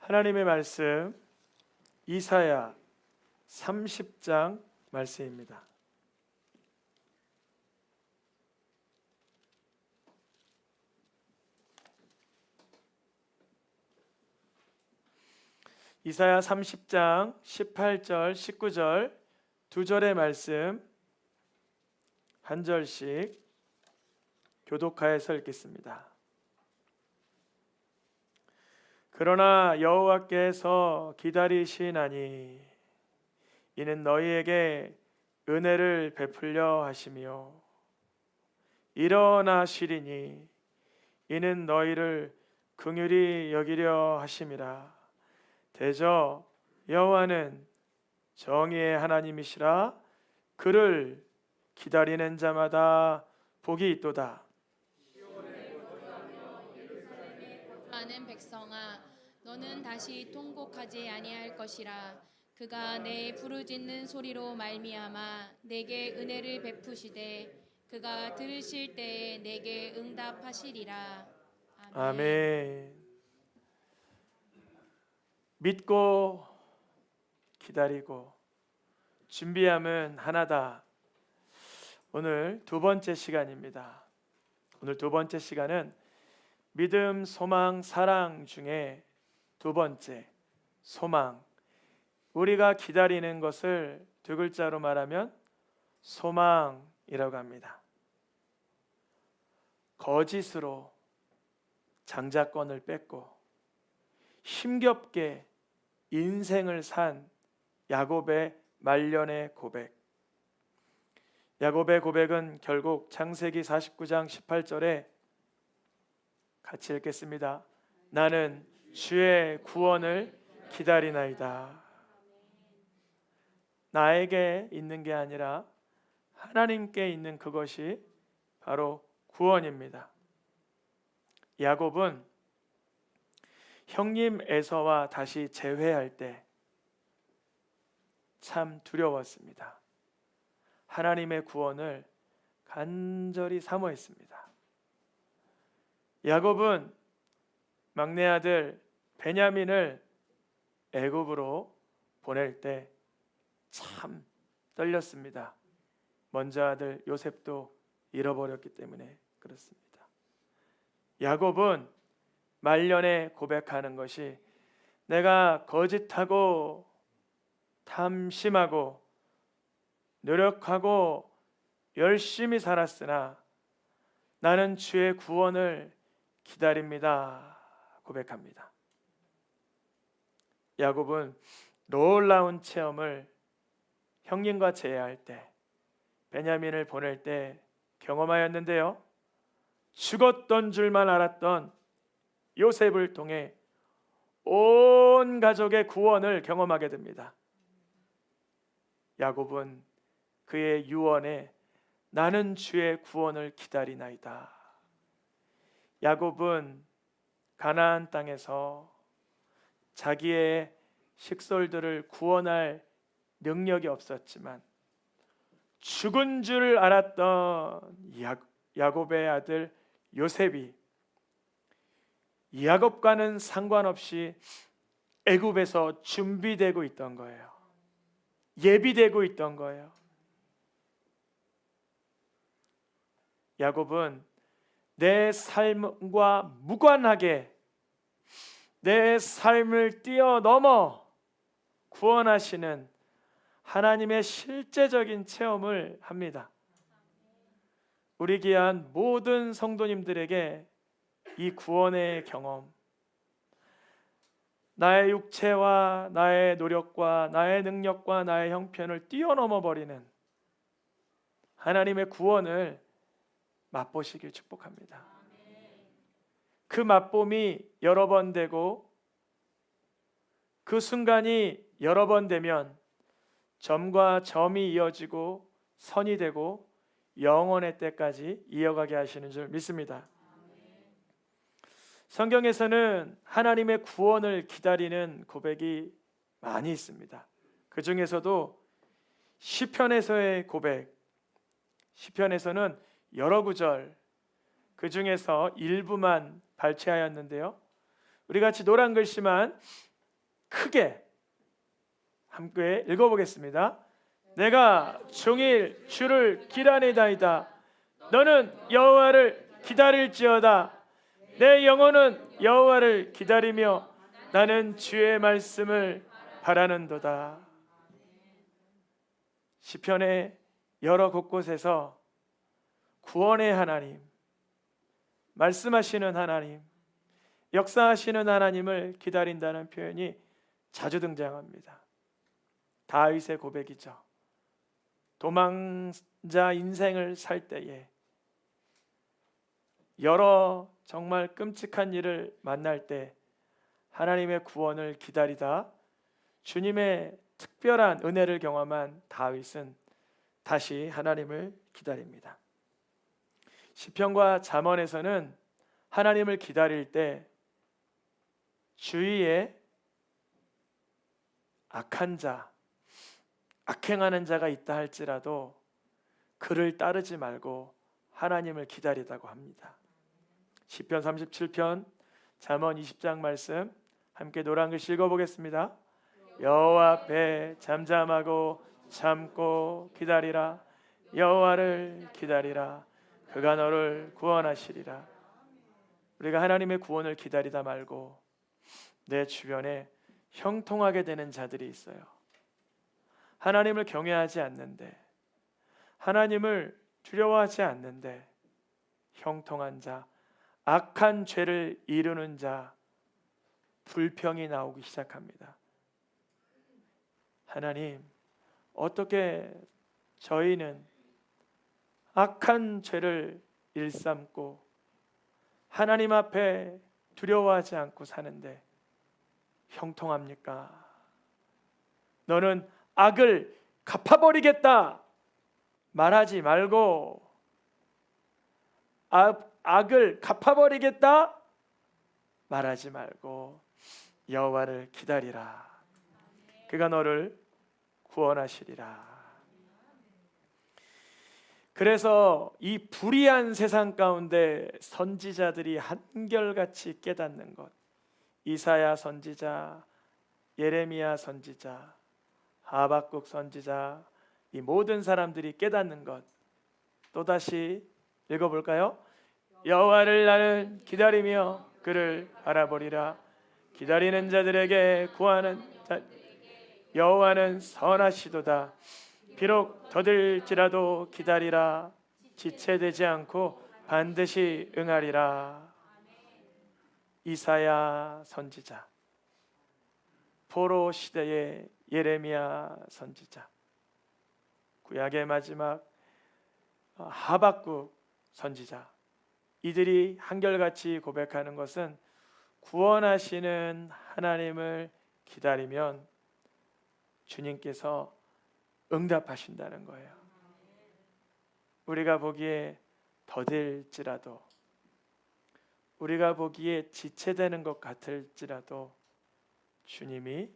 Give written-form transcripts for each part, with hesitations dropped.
하나님의 말씀 이사야 30장 말씀입니다. 이사야 30장 18절 19절 두 절의 말씀 한 절씩 교독하여서 읽겠습니다. 그러나 여호와께서 기다리시나니 이는 너희에게 은혜를 베풀려 하시며 일어나시리니 이는 너희를 긍휼히 여기려 하심이라. 대저 여호와는 정의의 하나님이시라. 그를 기다리는 자마다 복이 있도다. 하는 백성아, 너는 다시 통곡하지 아니할 것이라. 그가 내 부르짖는 소리로 말미암아 내게 은혜를 베푸시되 그가 들으실 때에 내게 응답하시리라. 아멘. 믿고 기다리고 준비함은 하나다. 오늘 두 번째 시간입니다. 오늘 두 번째 시간은 믿음, 소망, 사랑 중에 두 번째, 소망. 우리가 기다리는 것을 두 글자로 말하면 소망이라고 합니다. 거짓으로 장자권을 뺏고 힘겹게 인생을 산 야곱의 말년의 고백. 야곱의 고백은 결국 창세기 49장 18절에 같이 읽겠습니다. 나는 주의 구원을 기다리나이다. 나에게 있는 게 아니라 하나님께 있는 그것이 바로 구원입니다. 야곱은 형님 에서와 다시 재회할 때 참 두려웠습니다. 하나님의 구원을 간절히 사모했습니다. 야곱은 막내 아들 베냐민을 애굽으로 보낼 때 참 떨렸습니다. 먼저 아들 요셉도 잃어버렸기 때문에 그렇습니다. 야곱은 말년에 고백하는 것이 내가 거짓하고 탐심하고 노력하고 열심히 살았으나 나는 주의 구원을 기다립니다. 고백합니다. 야곱은 놀라운 체험을 형님과 재회할 때, 베냐민을 보낼 때 경험하였는데요. 죽었던 줄만 알았던 요셉을 통해 온 가족의 구원을 경험하게 됩니다. 야곱은 그의 유언에 나는 주의 구원을 기다리나이다. 야곱은 가나안 땅에서 자기의 식솔들을 구원할 능력이 없었지만 죽은 줄 알았던 야곱의 아들 요셉이 야곱과는 상관없이 애굽에서 준비되고 있던 거예요. 예비되고 있던 거예요. 야곱은 내 삶과 무관하게 내 삶을 뛰어넘어 구원하시는 하나님의 실제적인 체험을 합니다. 우리 귀한 모든 성도님들에게 이 구원의 경험, 나의 육체와 나의 노력과 나의 능력과 나의 형편을 뛰어넘어 버리는 하나님의 구원을 맛보시길 축복합니다. 그 맛봄이 여러 번 되고 그 순간이 여러 번 되면 점과 점이 이어지고 선이 되고 영원의 때까지 이어가게 하시는 줄 믿습니다. 성경에서는 하나님의 구원을 기다리는 고백이 많이 있습니다. 그 중에서도 시편에서의 고백, 시편에서는 여러 구절, 그 중에서 일부만 발췌하였는데요. 우리 같이 노란 글씨만 크게 함께 읽어보겠습니다. 내가 종일 주를 기다리다이다. 너는 여호와를 기다릴지어다. 내 영혼은 여호와를 기다리며 나는 주의 말씀을 바라는도다. 시편의 여러 곳곳에서 구원의 하나님, 말씀하시는 하나님, 역사하시는 하나님을 기다린다는 표현이 자주 등장합니다. 다윗의 고백이죠. 도망자 인생을 살 때에 여러 정말 끔찍한 일을 만날 때 하나님의 구원을 기다리다 주님의 특별한 은혜를 경험한 다윗은 다시 하나님을 기다립니다. 시편과 잠언에서는 하나님을 기다릴 때 주위에 악한 자, 악행하는 자가 있다 할지라도 그를 따르지 말고 하나님을 기다리다고 합니다. 시편 37편, 잠언 20장 말씀 함께 노란 글씨 읽어보겠습니다. 여호와 앞에 잠잠하고 참고 기다리라. 여호와를 기다리라. 그가 너를 구원하시리라. 우리가 하나님의 구원을 기다리다 말고 내 주변에 형통하게 되는 자들이 있어요. 하나님을 경외하지 않는데, 하나님을 두려워하지 않는데 형통한 자, 악한 죄를 이루는 자, 불평이 나오기 시작합니다. 하나님, 어떻게 저희는 악한 죄를 일삼고 하나님 앞에 두려워하지 않고 사는데 형통합니까? 너는 악을 갚아버리겠다 말하지 말고 악을 갚아버리겠다 말하지 말고 여호와를 기다리라. 그가 너를 구원하시리라. 그래서 이 불의한 세상 가운데 선지자들이 한결같이 깨닫는 것, 이사야 선지자, 예레미야 선지자, 하박국 선지자, 이 모든 사람들이 깨닫는 것, 또다시 읽어볼까요? 여호와를 나는 기다리며 그를 바라보리라. 기다리는 자들에게 구하는 자, 여호와는 선하시도다. 비록 더딜지라도 기다리라. 지체되지 않고 반드시 응하리라. 이사야 선지자, 포로 시대의 예레미야 선지자, 구약의 마지막 하박국 선지자, 이들이 한결같이 고백하는 것은 구원하시는 하나님을 기다리면 주님께서 응답하신다는 거예요. 우리가 보기에 더딜지라도, 우리가 보기에 지체되는 것 같을지라도 주님이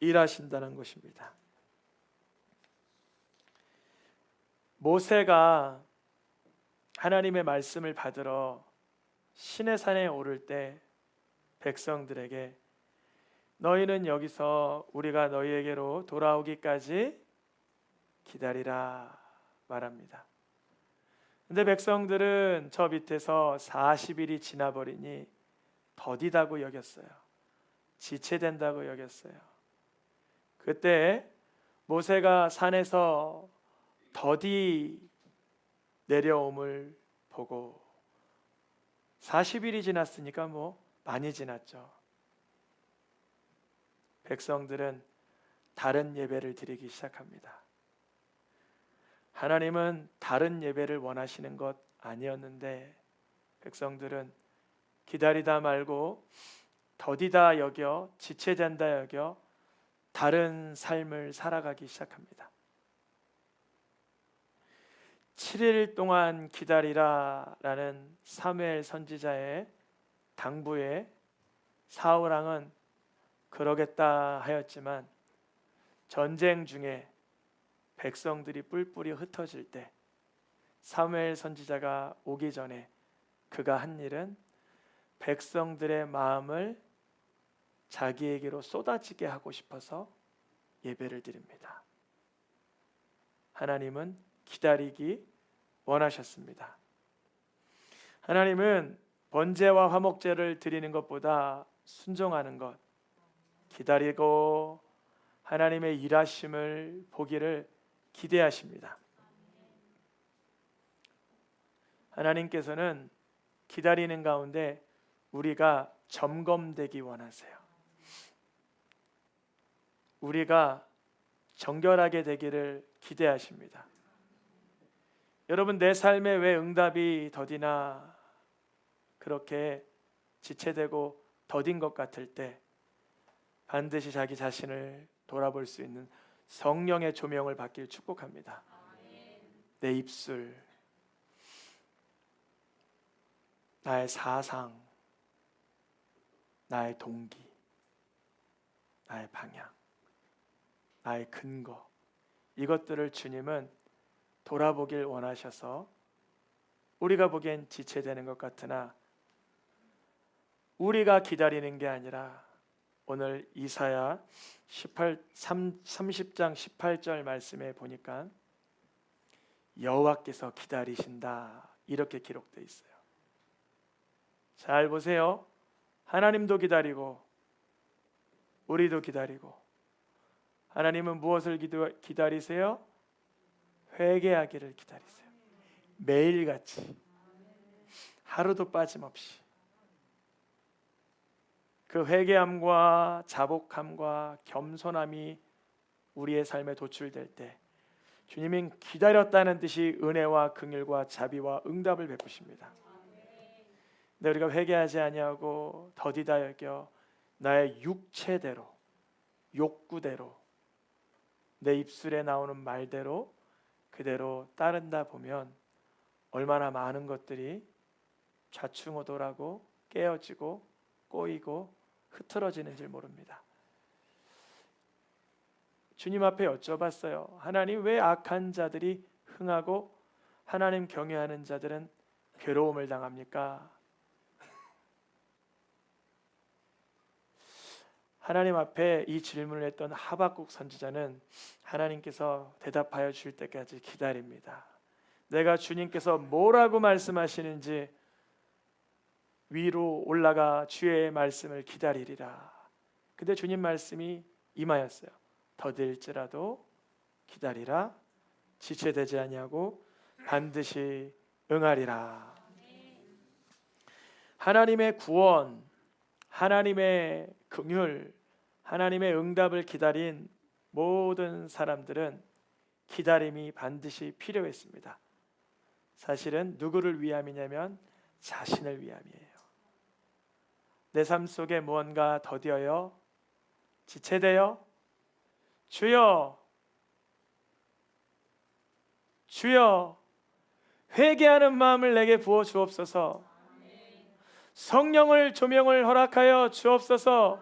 일하신다는 것입니다. 모세가 하나님의 말씀을 받으러 시내산에 오를 때 백성들에게 너희는 여기서 우리가 너희에게로 돌아오기까지 기다리라 말합니다. 근데 백성들은 저 밑에서 40일이 지나버리니 더디다고 여겼어요. 지체된다고 여겼어요. 그때 모세가 산에서 더디 내려옴을 보고 40일이 지났으니까 많이 지났죠. 백성들은 다른 예배를 드리기 시작합니다. 하나님은 다른 예배를 원하시는 것 아니었는데 백성들은 기다리다 말고 더디다 여겨, 지체된다 여겨 다른 삶을 살아가기 시작합니다. 7일 동안 기다리라라는 사무엘 선지자의 당부에 사울 왕은 그러겠다 하였지만 전쟁 중에 백성들이 뿔뿔이 흩어질 때 사무엘 선지자가 오기 전에 그가 한 일은 백성들의 마음을 자기에게로 쏟아지게 하고 싶어서 예배를 드립니다. 하나님은 기다리기 원하셨습니다. 하나님은 번제와 화목제를 드리는 것보다 순종하는 것, 기다리고 하나님의 일하심을 보기를 기대하십니다. 하나님께서는 기다리는 가운데 우리가 점검되기 원하세요. 우리가 정결하게 되기를 기대하십니다. 여러분, 내 삶에 왜 응답이 더디나 그렇게 지체되고 더딘 것 같을 때 반드시 자기 자신을 돌아볼 수 있는 성령의 조명을 받길 축복합니다. 내 입술, 나의 사상, 나의 동기, 나의 방향, 나의 근거, 이것들을 주님은 돌아보길 원하셔서 우리가 보기엔 지체되는 것 같으나 우리가 기다리는 게 아니라 오늘 이사야 30장 18절 말씀에 보니까 여호와께서 기다리신다 이렇게 기록되어 있어요. 잘 보세요. 하나님도 기다리고 우리도 기다리고, 하나님은 무엇을 기다리세요? 회개하기를 기다리세요. 매일같이, 하루도 빠짐없이. 그 회개함과 자복함과 겸손함이 우리의 삶에 도출될 때 주님은 기다렸다는 듯이 은혜와 긍휼과 자비와 응답을 베푸십니다. 근데 우리가 회개하지 아니하고 더디다 여겨 나의 육체대로, 욕구대로, 내 입술에 나오는 말대로 그대로 따른다 보면 얼마나 많은 것들이 좌충우돌하고 깨어지고 꼬이고 흐트러지는지 모릅니다. 주님 앞에 여쭤봤어요. 하나님, 왜 악한 자들이 흥하고 하나님 경외하는 자들은 괴로움을 당합니까? 하나님 앞에 이 질문을 했던 하박국 선지자는 하나님께서 대답하여 줄 때까지 기다립니다. 내가 주님께서 뭐라고 말씀하시는지 위로 올라가 주의 말씀을 기다리리라. 근데 주님 말씀이 임하였어요. 더딜지라도 기다리라. 지체되지 아니하고 반드시 응하리라. 하나님의 구원, 하나님의 긍휼, 하나님의 응답을 기다린 모든 사람들은 기다림이 반드시 필요했습니다. 사실은 누구를 위함이냐면 자신을 위함이에요. 내 삶 속에 무언가 더디어요, 지체되어 주여, 주여, 회개하는 마음을 내게 부어 주옵소서. 성령을 조명을 허락하여 주옵소서.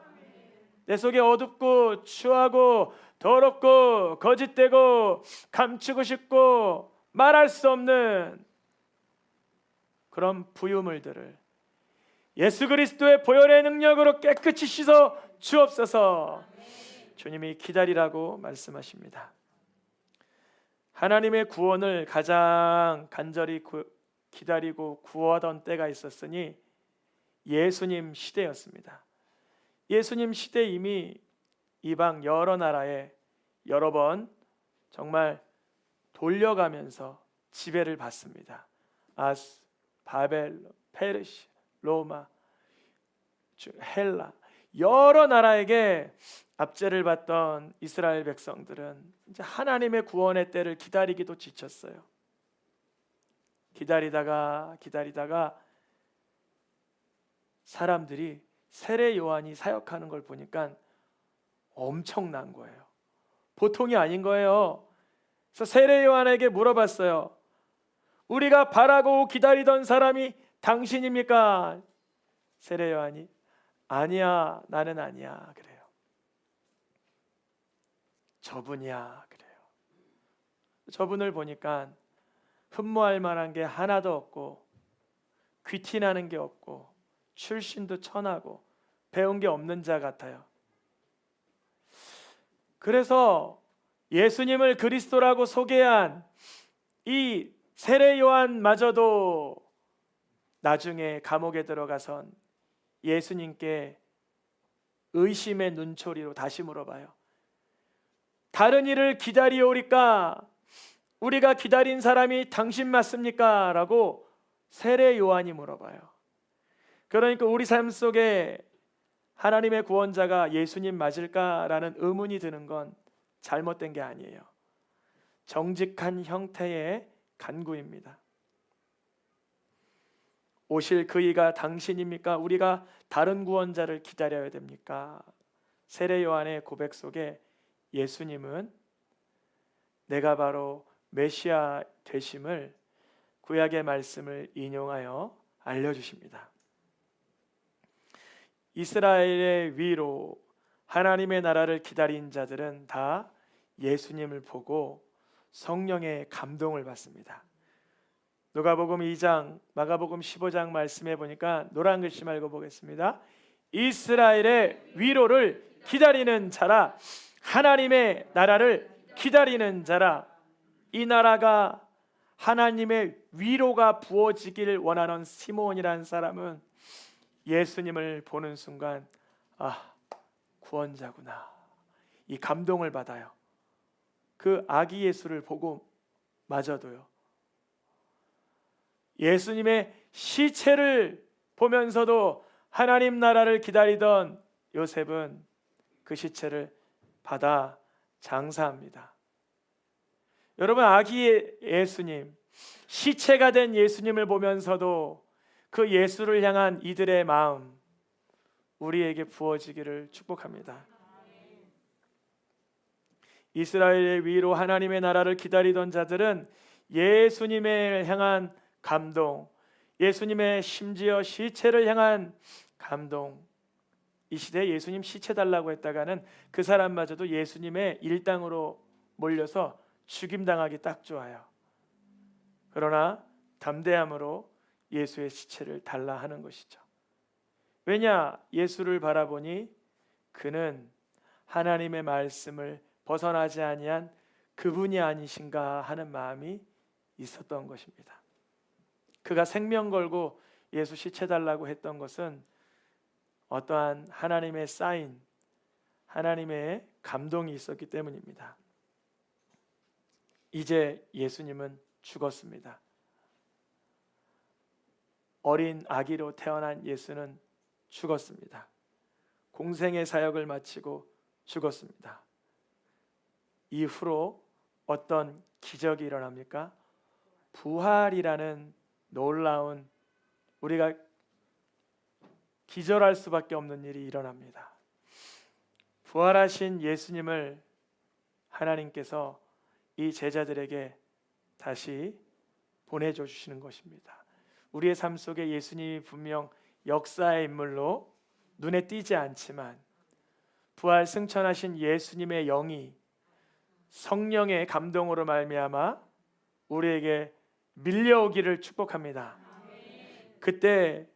내 속에 어둡고 추하고 더럽고 거짓되고 감추고 싶고 말할 수 없는 그런 부유물들을 예수 그리스도의 보혈의 능력으로 깨끗이 씻어 주옵소서. 주님이 기다리라고 말씀하십니다. 하나님의 구원을 가장 간절히 기다리고 구하던 때가 있었으니 예수님 시대였습니다. 예수님 시대 이미 이방 여러 나라에 여러 번 정말 돌려가면서 지배를 받습니다. 아스, 바벨론, 페르시아, 로마, 헬라, 여러 나라에게 압제를 받던 이스라엘 백성들은 이제 하나님의 구원의 때를 기다리기도 지쳤어요. 기다리다가 사람들이 세례 요한이 사역하는 걸 보니까 엄청난 거예요. 보통이 아닌 거예요. 그래서 세례 요한에게 물어봤어요. 우리가 바라고 기다리던 사람이 당신입니까? 세례 요한이 아니야, 나는 아니야 그래요. 저분이야 그래요. 저분을 보니까 흠모할 만한 게 하나도 없고 귀티나는 게 없고 출신도 천하고 배운 게 없는 자 같아요. 그래서 예수님을 그리스도라고 소개한 이 세례 요한마저도 나중에 감옥에 들어가선 예수님께 의심의 눈초리로 다시 물어봐요. 다른 일을 기다리오리까? 우리가 기다린 사람이 당신 맞습니까? 라고 세례 요한이 물어봐요. 그러니까 우리 삶 속에 하나님의 구원자가 예수님 맞을까라는 의문이 드는 건 잘못된 게 아니에요. 정직한 형태의 간구입니다. 오실 그이가 당신입니까? 우리가 다른 구원자를 기다려야 됩니까? 세례 요한의 고백 속에 예수님은 내가 바로 메시아 되심을 구약의 말씀을 인용하여 알려주십니다. 이스라엘의 위로 하나님의 나라를 기다린 자들은 다 예수님을 보고 성령의 감동을 받습니다. 누가복음 2장, 마가복음 15장 말씀해 보니까 노란 글씨 말고 보겠습니다. 이스라엘의 위로를 기다리는 자라, 하나님의 나라를 기다리는 자라. 이 나라가 하나님의 위로가 부어지길 원하는 시몬이라는 사람은 예수님을 보는 순간 구원자구나, 이 감동을 받아요. 그 아기 예수를 보고 마저도요. 예수님의 시체를 보면서도 하나님 나라를 기다리던 요셉은 그 시체를 받아 장사합니다. 여러분, 아기 예수님, 시체가 된 예수님을 보면서도 그 예수를 향한 이들의 마음 우리에게 부어지기를 축복합니다. 이스라엘의 위로 하나님의 나라를 기다리던 자들은 예수님을 향한 감동, 예수님의 심지어 시체를 향한 감동. 이 시대에 예수님 시체 달라고 했다가는 그 사람마저도 예수님의 일당으로 몰려서 죽임당하기 딱 좋아요. 그러나 담대함으로 예수의 시체를 달라 하는 것이죠. 왜냐? 예수를 바라보니 그는 하나님의 말씀을 벗어나지 아니한 그분이 아니신가 하는 마음이 있었던 것입니다. 그가 생명 걸고 예수 시체 달라고 했던 것은 어떠한 하나님의 사인, 하나님의 감동이 있었기 때문입니다. 이제 예수님은 죽었습니다. 어린 아기로 태어난 예수는 죽었습니다. 공생의 사역을 마치고 죽었습니다. 이후로 어떤 기적이 일어납니까? 부활이라는 놀라운, 우리가 기절할 수밖에 없는 일이 일어납니다. 부활하신 예수님을 하나님께서 이 제자들에게 다시 보내줘 주시는 것입니다. 우리의 삶 속에 예수님이 분명 역사의 인물로 눈에 띄지 않지만 부활 승천하신 예수님의 영이 성령의 감동으로 말미암아 우리에게 밀려오기를 축복합니다. 그때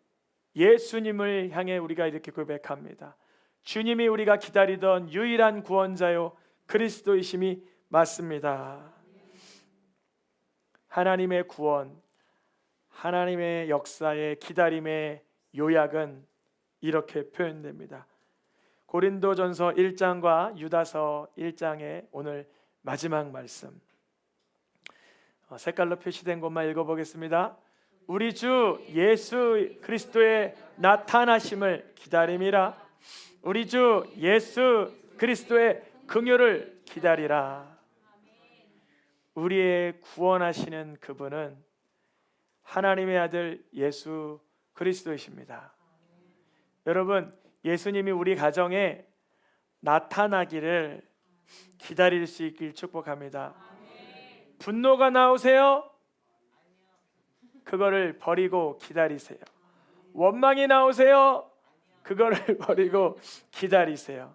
예수님을 향해 우리가 이렇게 고백합니다. 주님이 우리가 기다리던 유일한 구원자요 그리스도이심이 맞습니다. 하나님의 구원, 하나님의 역사의 기다림의 요약은 이렇게 표현됩니다. 고린도전서 1장과 유다서 1장의 오늘 마지막 말씀, 색깔로 표시된 것만 읽어보겠습니다. 우리 주 예수 그리스도의 나타나심을 기다림이라. 우리 주 예수 그리스도의 긍휼을 기다리라. 우리의 구원하시는 그분은 하나님의 아들 예수 그리스도이십니다. 여러분, 예수님이 우리 가정에 나타나기를 기다릴 수 있길 축복합니다. 분노가 나오세요? 그거를 버리고 기다리세요. 원망이 나오세요? 그거를 버리고 기다리세요.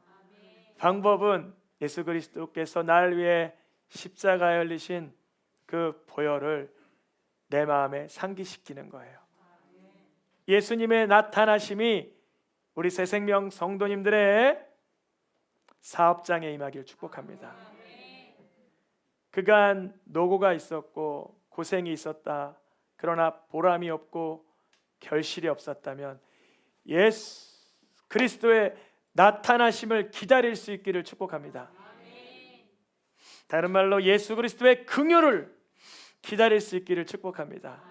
방법은 예수 그리스도께서 날 위해 십자가에 흘리신 그 보혈을 내 마음에 상기시키는 거예요. 예수님의 나타나심이 우리 새생명 성도님들의 사업장에 임하길 축복합니다. 그간 노고가 있었고 고생이 있었다. 그러나 보람이 없고 결실이 없었다면 예수 그리스도의 나타나심을 기다릴 수 있기를 축복합니다. 다른 말로 예수 그리스도의 긍휼을 기다릴 수 있기를 축복합니다.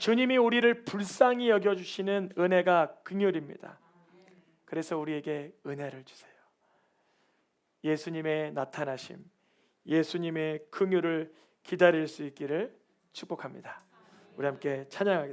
주님이 우리를 불쌍히 여겨주시는 은혜가 긍휼입니다. 그래서 우리에게 은혜를 주세요. 예수님의 나타나심, 예수님의 긍휼을 기다릴 수 있기를 축복합니다. 우리 함께 찬양하겠습니다.